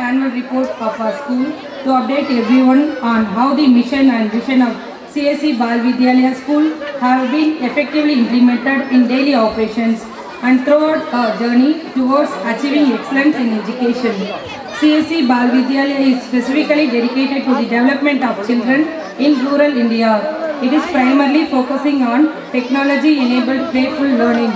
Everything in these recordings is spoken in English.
annual report of our school to update everyone on how the mission and vision of CSE Bal Vidyalaya School have been effectively implemented in daily operations and throughout our journey towards achieving excellence in education. CSE Bal Vidyalaya is specifically dedicated to the development of children in rural India. It is primarily focusing on technology-enabled playful learning.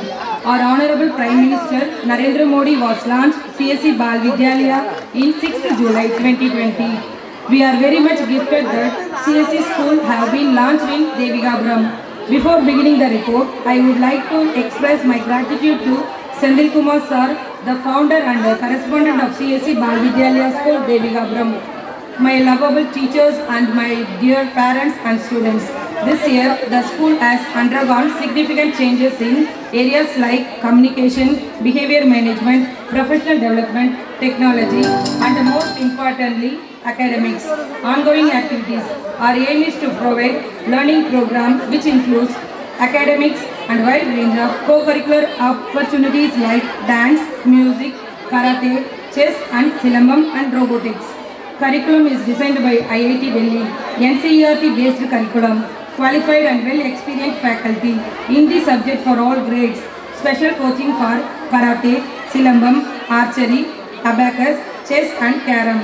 Our Honorable Prime Minister Narendra Modi was launched CSE Bal Vidyalaya in 6th July 2020. We are very much gifted that CSE school have been launched in Devigapuram. Before beginning the report, I would like to express my gratitude to Sendil Kumar sir, the founder and the correspondent of CSE Bal Vidyalaya School Devigapuram, my lovable teachers and my dear parents and students. This year, the school has undergone significant changes in areas like communication, behavior management, professional development, technology, and most importantly, academics. Ongoing activities. Our aim is to provide learning program which includes academics and wide range of co-curricular opportunities like dance, music, karate, chess and silambam and robotics. Curriculum is designed by IIT Delhi, NCERT based curriculum, qualified and well-experienced faculty, Hindi subject for all grades, special coaching for karate, silambam, archery, abacus, chess and carom.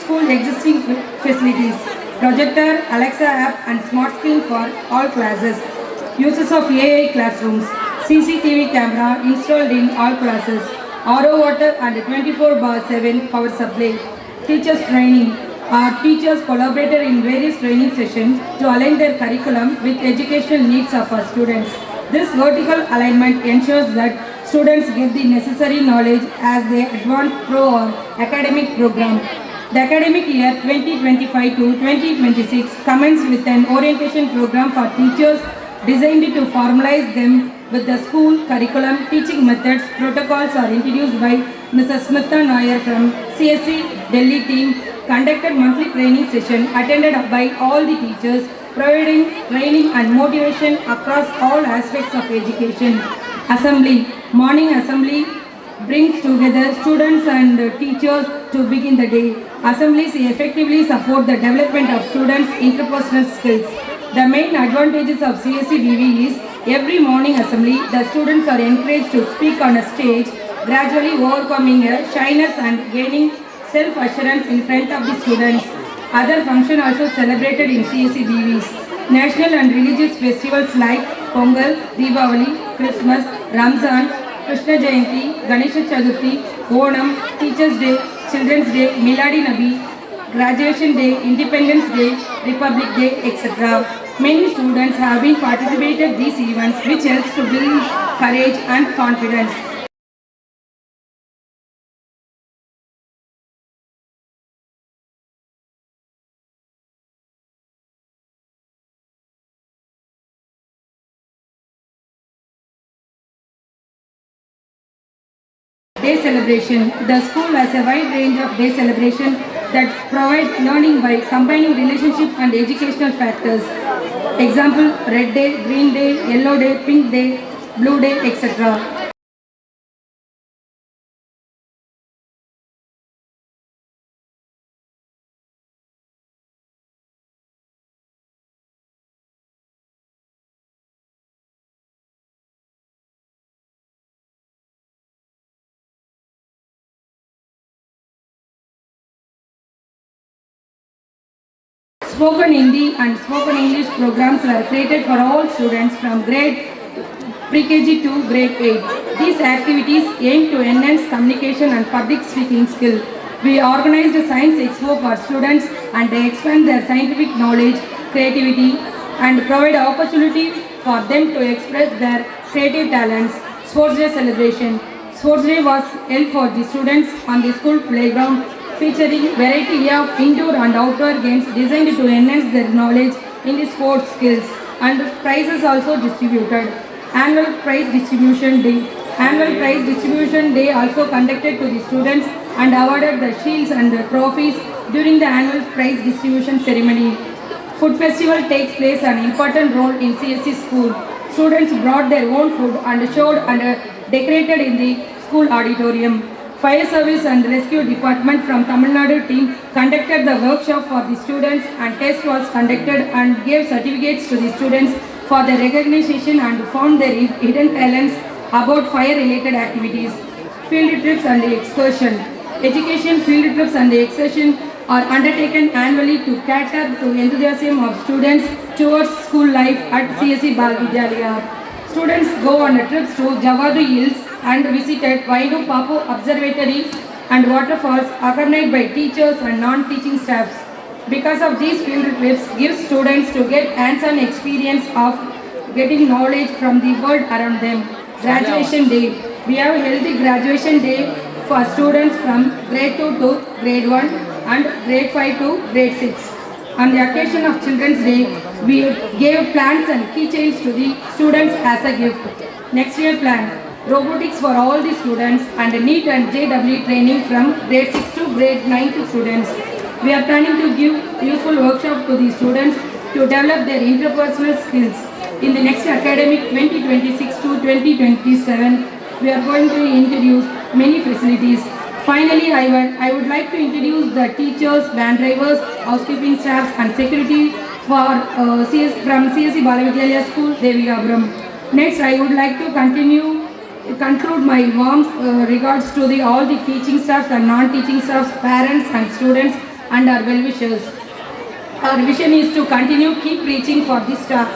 School existing facilities, projector, Alexa app and smart screen for all classes. Uses of AI classrooms, CCTV camera installed in all classes, RO water and 24/7 power supply. Teachers training. Our teachers collaborated in various training sessions to align their curriculum with educational needs of our students. This vertical alignment ensures that students get the necessary knowledge as they advance through our academic program. The academic year 2025 to 2026 commenced with an orientation program for teachers designed to formalize them with the school curriculum. Teaching methods, protocols are introduced by Mrs. Smita Nair from CSE Delhi team, conducted monthly training session attended by all the teachers, providing training and motivation across all aspects of education. Assembly, morning assembly brings together students and teachers to begin the day. Assemblies effectively support the development of students' interpersonal skills. The main advantages of CSE BV is every morning assembly, the students are encouraged to speak on a stage, gradually overcoming a shyness and gaining self-assurance in front of the students. Other functions also celebrated in CSE BVs. National and religious festivals like Pongal, Deepavali, Christmas, Ramzan, Krishna Jayanti, Ganesha Chaturthi, Onam, Teachers Day, Children's Day, Miladi Nabi, Graduation Day, Independence Day, Republic Day, etc. Many students have been participated these events which helps to build courage and confidence. Day celebration. The school has a wide range of day celebration that provide learning by combining relationship and educational factors. Example, red day, green day, yellow day, pink day, blue day, etc. Spoken Hindi and spoken English programs were created for all students from grade pre-KG to grade 8. These activities aim to enhance communication and public speaking skill. We organized a science expo for students and they expand their scientific knowledge, creativity and provide opportunity for them to express their creative talents. Sports Day celebration. Sports Day was held for the students on the school playground, featuring variety of indoor and outdoor games designed to enhance their knowledge in the sports skills, and prizes also distributed. Annual prize distribution day. Annual prize distribution day also conducted to the students and awarded the shields and the trophies during the annual prize distribution ceremony. Food festival takes place an important role in CSE school. Students brought their own food and showed and decorated in the school auditorium. Fire Service and Rescue Department from Tamil Nadu team conducted the workshop for the students and test was conducted and gave certificates to the students for their recognition and found their hidden talents about fire related activities. Field trips and excursion. Education field trips and excursion are undertaken annually to cater to enthusiasm of students towards school life at CSE Bal Vidyalaya. Students go on trips to Javadu Hills and visited Vaidu Papu Observatory and waterfalls accompanied by teachers and non-teaching staffs. Because of these field trips, gives students to get hands-on experience of getting knowledge from the world around them. Graduation Day. We have held the graduation day for students from grade 2 to grade 1 and grade 5 to grade 6. On the occasion of Children's Day, we gave plants and keychains to the students as a gift. Next year plan, robotics for all the students and NEET and JEE training from grade 6 to grade 9 students. We are planning to give useful workshop to the students to develop their interpersonal skills. In the next academic 2026 to 2027, we are going to introduce many facilities. Finally, I would like to introduce the teachers, van drivers, housekeeping staff and security from CSE Bal Vidyalaya School, Deviyabram. Next, I would like to conclude my warm regards to all the teaching staff and non-teaching staff, parents and students and our well-wishers. Our vision is to continue keep reaching for the stars.